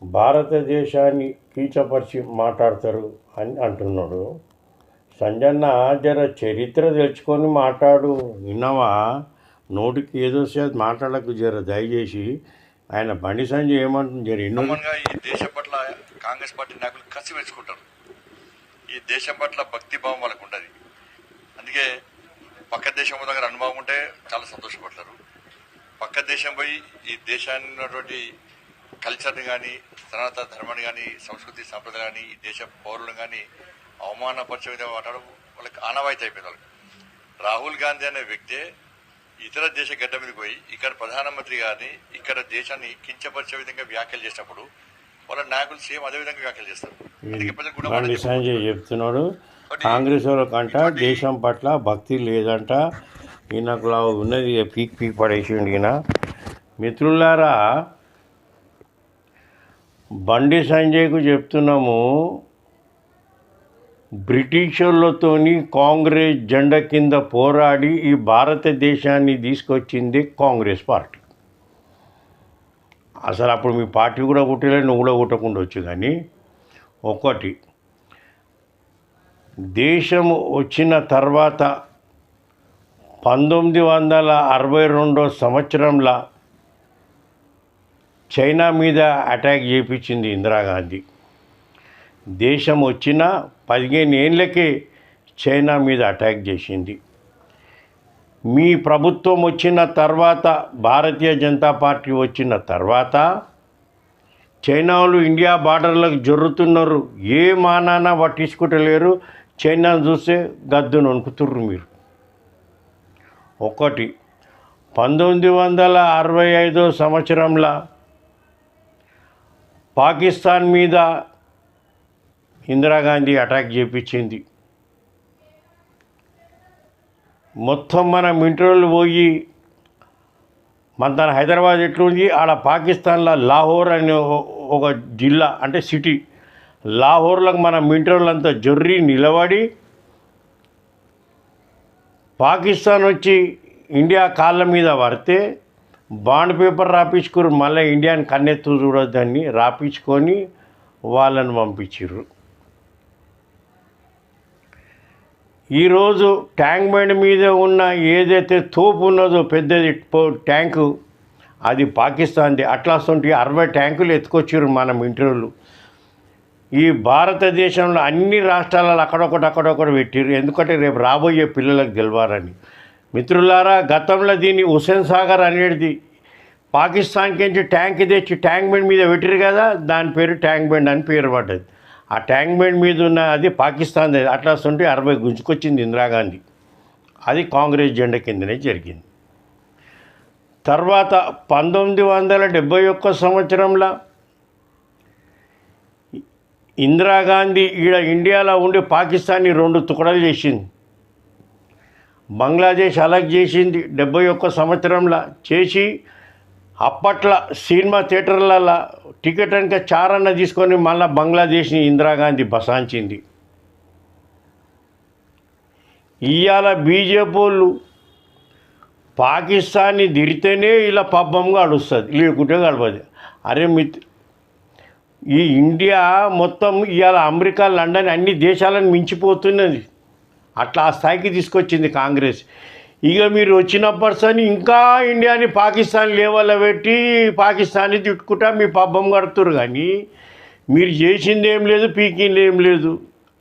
భారతదేశాన్ని కించపరిచి మాట్లాడతారు అని అంటున్నాడు. సంజన్న జర చరిత్ర తెలుసుకొని మాట్లాడు. విన్నావా? నోటికి ఏదో మాట్లాడకు జర దయచేసి. ఆయన బండి సంజయ్ ఏమంటుంది జర ఎన్నో. ఈ దేశం పట్ల కాంగ్రెస్ పార్టీ నాయకులు కసి పెంచుకుంటారు. ఈ దేశం పట్ల భక్తి భావం వాళ్ళకు ఉండదు. అందుకే పక్క దేశం దగ్గర అనుభవం ఉంటే చాలా సంతోషపడతారు. పక్క దేశం పోయి ఈ దేశాన్ని ఉన్నటువంటి కల్చర్ని కానీ, సనాతన ధర్మాన్ని కానీ, సంస్కృతి సాంప్రదాయాలు కానీ, ఈ దేశ పౌరులను కానీ అవమానపరిచే విధంగా మాట్లాడడం వాళ్ళకి ఆనవాయితీ అయిపోయింది. వాళ్ళకి రాహుల్ గాంధీ అనే వ్యక్తే ఇతర దేశ గడ్డ మీదకి పోయి ఇక్కడ ప్రధానమంత్రి గారిని, ఇక్కడ దేశాన్ని కించపరిచే విధంగా వ్యాఖ్యలు చేసినప్పుడు వాళ్ళ నాయకులు సేమ్ అదే విధంగా వ్యాఖ్యలు చేస్తారు. సంజయ్ చెప్తున్నాడు కాంగ్రెస్ వాళ్ళకంట దేశం పట్ల భక్తి లేదంట. ఈయనకు ఉన్నది పీక్ పడేసిండు ఈయన. మిత్రులారా, బండి సంజయ్కు చెప్తున్నాము, బ్రిటిషర్లతోని కాంగ్రెస్ జెండా కింద పోరాడి ఈ భారతదేశాన్ని తీసుకొచ్చింది కాంగ్రెస్ పార్టీ. అసలు అప్పుడు మీ పార్టీ కూడా కుట్టలేదు, నువ్వు కూడా కుట్టకుండా వచ్చు. కానీ ఒకటి, దేశం వచ్చిన తర్వాత 1962 సంవత్సరంలో చైనా మీద అటాక్ చేయించింది ఇందిరాగాంధీ. దేశం వచ్చిన 15 ఏళ్ళకే చైనా మీద అటాక్ చేసింది. మీ ప్రభుత్వం వచ్చిన తర్వాత, భారతీయ జనతా పార్టీ వచ్చిన తర్వాత చైనా వాళ్ళు ఇండియా బార్డర్లకు జరుగుతున్నారు. ఏ మానాన పట్టించుకుంటలేరు. చైనాను చూస్తే గద్దును వణుకుతుర్రు మీరు. ఒకటి, 1965 సంవత్సరంలో పాకిస్తాన్ మీద ఇందిరాగాంధీ అటాక్ చేయించింది. మొత్తం మన మింటర్లు పోయి మన హైదరాబాద్ ఎట్లుంది, ఆడ పాకిస్తాన్లో లాహోర్ అనే ఒక జిల్లా అంటే సిటీ, లాహోర్లకు మన మింటర్లంతా జొర్రి నిలబడి పాకిస్తాన్ వచ్చి ఇండియా కాళ్ళ మీద పడితే బాండ్ పేపర్ రాపించుకురు. మళ్ళీ ఇండియాని కన్నెత్తు చూడొద్దని రాపించుకొని వాళ్ళని పంపించారు. ఈరోజు ట్యాంక్ బండ్ మీద ఉన్న ఏదైతే తోపు ఉన్నదో పెద్దది ట్యాంకు, అది పాకిస్తాన్ది. అట్లాంటి 60 ట్యాంకులు ఎత్తుకొచ్చారు మన మింటర్లు. ఈ భారతదేశంలో అన్ని రాష్ట్రాలలో అక్కడొకటి పెట్టారు. ఎందుకంటే రేపు రాబోయే పిల్లలకు గెలవాలని. మిత్రులారా, గతంలో దీన్ని హుస్సేన్ సాగర్ అనేది పాకిస్తాన్కి నుంచి ట్యాంక్ తెచ్చి ట్యాంక్ బండ్ మీద పెట్టారు కదా, దాని పేరు ట్యాంక్ బండ్ అని పేరు పడ్డది. ఆ ట్యాంక్ బండ్ మీద ఉన్న అది పాకిస్తాన్. అట్లా 60 గుంజుకొచ్చింది ఇందిరాగాంధీ. అది కాంగ్రెస్ జెండా కిందనే జరిగింది. తర్వాత 1971 సంవత్సరంలో ఇందిరాగాంధీ ఈడ ఇండియాలో ఉండి పాకిస్తాన్ని 2 తుకడలు చేసింది. బంగ్లాదేశ్ అలగ్ చేసింది 71 సంవత్సరంలో. చేసి అప్పట్లో సినిమా థియేటర్లలో టికెట్ కనుక చారన్న తీసుకొని మళ్ళీ బంగ్లాదేశ్ని ఇందిరాగాంధీ బసాంచింది. ఇవాళ బీజేపీ వాళ్ళు పాకిస్తాన్ని తిరితేనే ఇలా పబ్బంగా అడుస్తుంది, లేకుంటే గడపదు. అరే ఈ ఇండియా మొత్తం ఇవాళ అమెరికా, లండన్ అన్ని దేశాలను మించిపోతున్నది. అట్లా ఆ స్థాయికి తీసుకొచ్చింది కాంగ్రెస్. ఇక మీరు వచ్చినప్పటిసని ఇంకా ఇండియాని పాకిస్తాన్ లెవెల్లో పెట్టి పాకిస్తాన్ని తిట్టుకుంటా మీ పబ్బం కడుతురు. కానీ మీరు చేసింది ఏం లేదు, పీకింది ఏం లేదు.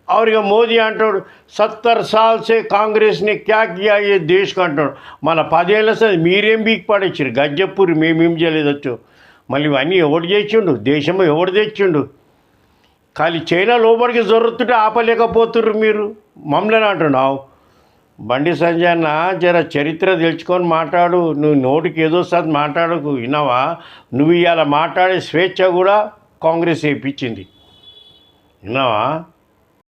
और ఇక మోదీ అంటాడు 70 साल से कांग्रेस ने क्या किया ये देश का అంటాడు. మన 10 ఏళ్ళ సరే మీరేం బీక్ పడేచ్చారు, గజ్జపూరి మేమేం చేయలేదచ్చు. మళ్ళీ ఇవన్నీ ఎవడు చేసిండు, దేశంలో ఎవడు తెచ్చిండు. ఖాళీ చైనా లోపలికి జరుగుతుంటే ఆపలేకపోతుర్రు మీరు. మమ్మల్ని అంటున్నావు. బండి సంజయ్ అన్న, జర చరిత్ర తెలుసుకొని మాట్లాడు. నువ్వు నోటికి ఏదో సార్ మాట్లాడకు. విన్నావా? నువ్వు ఇవాళ మాట్లాడే స్వేచ్ఛ కూడా కాంగ్రెస్ వేయించింది. విన్నావా?